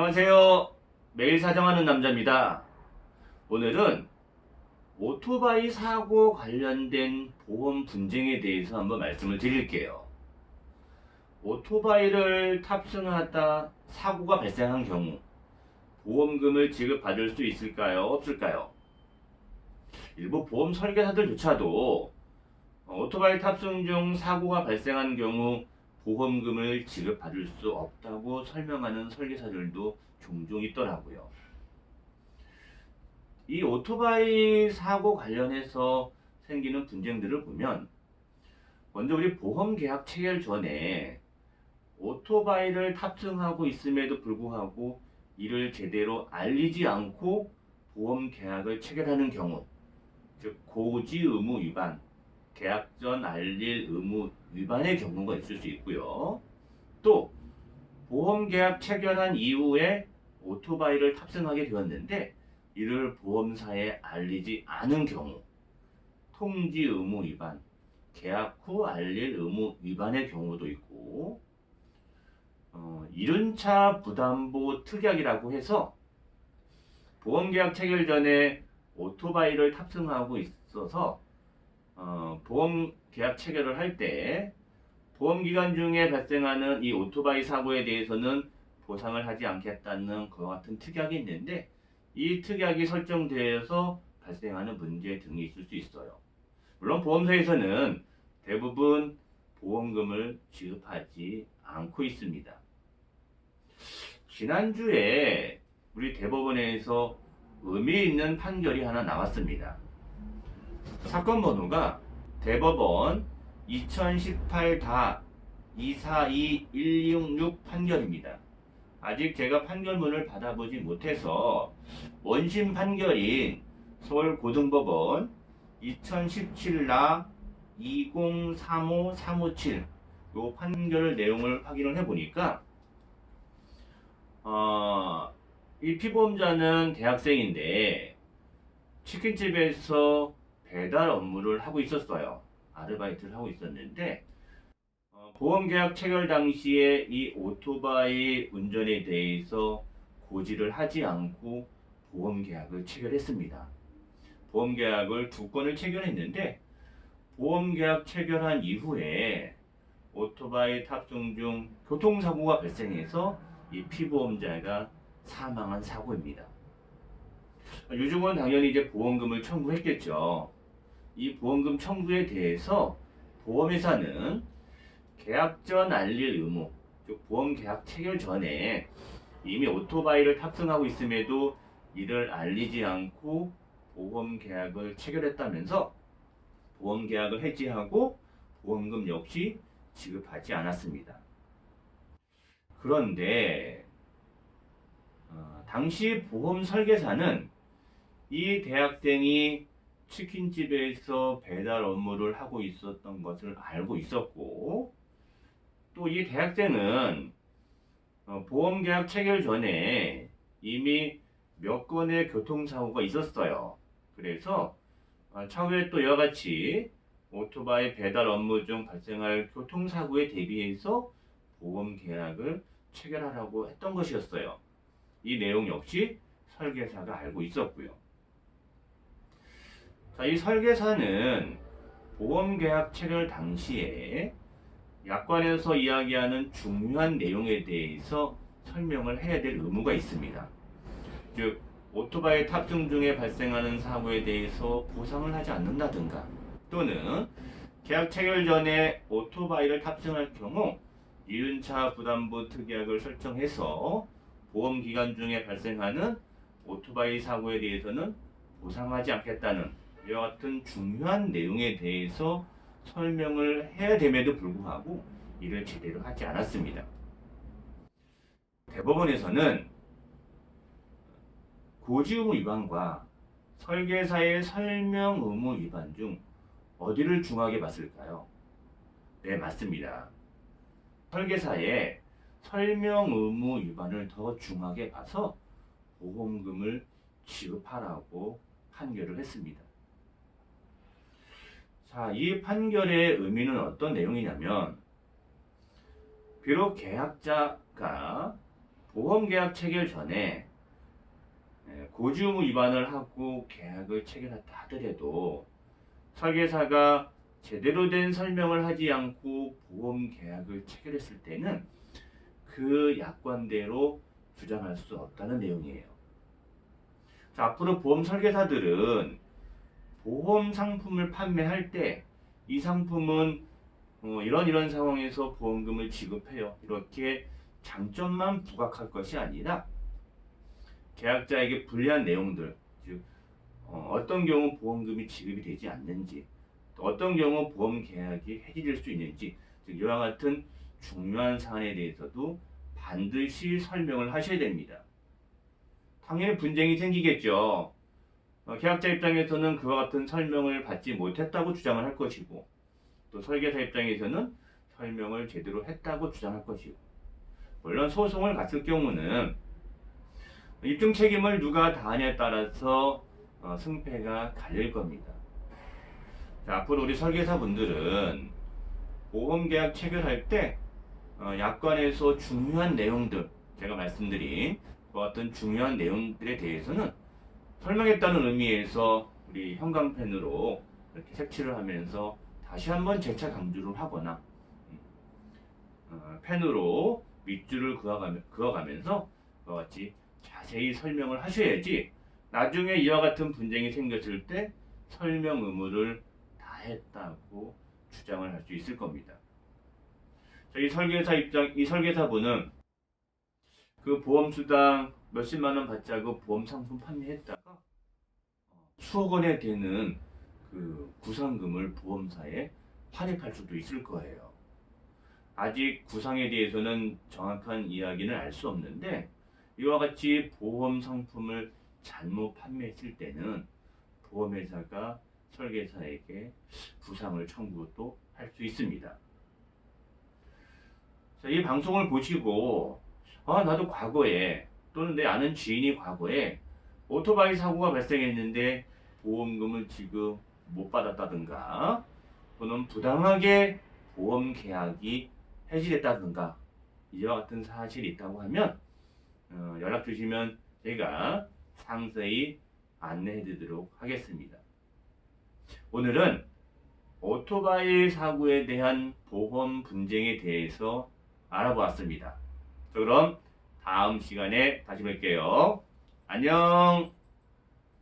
안녕하세요. 매일 사정하는 남자입니다. 오늘은 오토바이 사고 관련된 보험 분쟁에 대해서 한번 말씀을 드릴게요. 오토바이를 탑승하다 사고가 발생한 경우 보험금을 지급받을 수 있을까요? 없을까요? 일부 보험 설계사들조차도 오토바이 탑승 중 사고가 발생한 경우 보험금을 지급받을 수 없다고 설명하는 설계사들도 종종 있더라고요. 이 오토바이 사고 관련해서 생기는 분쟁들을 보면 먼저 우리 보험 계약 체결 전에 오토바이를 탑승하고 있음에도 불구하고 이를 제대로 알리지 않고 보험 계약을 체결하는 경우, 즉 고지 의무 위반, 계약 전 알릴 의무 위반의 경우가 있을 수 있고요. 또 보험 계약 체결한 이후에 오토바이를 탑승하게 되었는데 이를 보험사에 알리지 않은 경우, 통지 의무 위반, 계약 후 알릴 의무 위반의 경우도 있고, 이륜차 부담보 특약이라고 해서 보험계약 체결 전에 오토바이를 탑승하고 있어서 보험계약 체결을 할 때 보험기간 중에 발생하는 이 오토바이 사고에 대해서는 보상을 하지 않겠다는 그와 같은 특약이 있는데 이 특약이 설정되어서 발생하는 문제 등이 있을 수 있어요. 물론 보험사에서는 대부분 보험금을 지급하지 않고 있습니다. 지난주에 우리 대법원에서 의미 있는 판결이 하나 나왔습니다. 사건 번호가 대법원 2018-242166 판결입니다. 아직 제가 판결문을 받아보지 못해서 원심 판결인 서울고등법원 2017-2035-357 요 판결 내용을 확인을 해보니까 이 피보험자는 대학생인데 치킨집에서 배달 업무를 하고 있었어요. 아르바이트를 하고 있었는데 보험계약 체결 당시에 이 오토바이 운전에 대해서 고지를 하지 않고 보험계약을 체결했습니다. 보험계약을 2건을 체결했는데 보험계약 체결한 이후에 오토바이 탑승 중 교통사고가 발생해서 이 피보험자가 사망한 사고입니다. 유증은 당연히 이제 보험금을 청구했겠죠. 이 보험금 청구에 대해서 보험회사는 계약 전 알릴 의무, 즉 보험 계약 체결 전에 이미 오토바이를 탑승하고 있음에도 이를 알리지 않고 보험 계약을 체결했다면서 보험 계약을 해지하고 보험금 역시 지급하지 않았습니다. 그런데 당시 보험 설계사는 이 대학생이 치킨집에서 배달 업무를 하고 있었던 것을 알고 있었고 또 이 대학생은 보험계약 체결 전에 이미 몇 건의 교통사고가 있었어요. 그래서 차후에 또 이와 같이 오토바이 배달 업무 중 발생할 교통사고에 대비해서 보험계약을 체결하라고 했던 것이었어요. 이 내용 역시 설계사가 알고 있었고요. 자, 이 설계사는 보험계약 체결 당시에 약관에서 이야기하는 중요한 내용에 대해서 설명을 해야 될 의무가 있습니다. 즉, 오토바이 탑승 중에 발생하는 사고에 대해서 보상을 하지 않는다든가 또는 계약 체결 전에 오토바이를 탑승할 경우 이륜차 부담보 특약을 설정해서 보험 기간 중에 발생하는 오토바이 사고에 대해서는 보상하지 않겠다는 이와 같은 중요한 내용에 대해서 설명을 해야 됨에도 불구하고 이를 제대로 하지 않았습니다. 대법원에서는 고지 의무 위반과 설계사의 설명 의무 위반 중 어디를 중하게 봤을까요? 네, 맞습니다. 설계사의 설명 의무 위반을 더 중하게 봐서 보험금을 지급하라고 판결을 했습니다. 자, 이 판결의 의미는 어떤 내용이냐면 비록 계약자가 보험계약 체결 전에 고지 의무 위반을 하고 계약을 체결했다 하더라도 설계사가 제대로 된 설명을 하지 않고 보험계약을 체결했을 때는 그 약관대로 주장할 수 없다는 내용이에요. 자, 앞으로 보험 설계사들은 보험 상품을 판매할 때 이 상품은 이런 상황에서 보험금을 지급해요. 이렇게 장점만 부각할 것이 아니라 계약자에게 불리한 내용들, 즉 어떤 경우 보험금이 지급이 되지 않는지, 또 어떤 경우 보험 계약이 해지될 수 있는지, 즉 이와 같은 중요한 사안에 대해서도 반드시 설명을 하셔야 됩니다. 당연히 분쟁이 생기겠죠. 계약자 입장에서는 그와 같은 설명을 받지 못했다고 주장을 할 것이고, 또 설계사 입장에서는 설명을 제대로 했다고 주장할 것이고, 물론 소송을 갔을 경우는 입증 책임을 누가 다하냐에 따라서 승패가 갈릴 겁니다. 자, 앞으로 우리 설계사분들은 보험계약 체결할 때 약관에서 중요한 내용들, 제가 말씀드린 그와 같은 중요한 내용들에 대해서는 설명했다는 의미에서 우리 형광펜으로 이렇게 색칠을 하면서 다시 한번 재차 강조를 하거나 펜으로 밑줄을 그어가면서 그와 같이 자세히 설명을 하셔야지 나중에 이와 같은 분쟁이 생겼을 때 설명 의무를 다했다고 주장을 할 수 있을 겁니다. 이 설계사분은 그 보험수당 몇십만 원 받자고 보험 상품 판매했다가 수억 원에 되는 그 구상금을 보험사에 환입할 수도 있을 거예요. 아직 구상에 대해서는 정확한 이야기는 알 수 없는데 이와 같이 보험 상품을 잘못 판매했을 때는 보험회사가 설계사에게 구상을 청구도 할 수 있습니다. 자, 이 방송을 보시고 나도 과거에 또는 내 아는 지인이 과거에 오토바이 사고가 발생했는데 보험금을 지급 못 받았다든가 또는 부당하게 보험 계약이 해지됐다든가 이와 같은 사실이 있다고 하면 연락 주시면 제가 상세히 안내해 드리도록 하겠습니다. 오늘은 오토바이 사고에 대한 보험 분쟁에 대해서 알아보았습니다. 그럼 다음 시간에 다시 뵐게요. 안녕.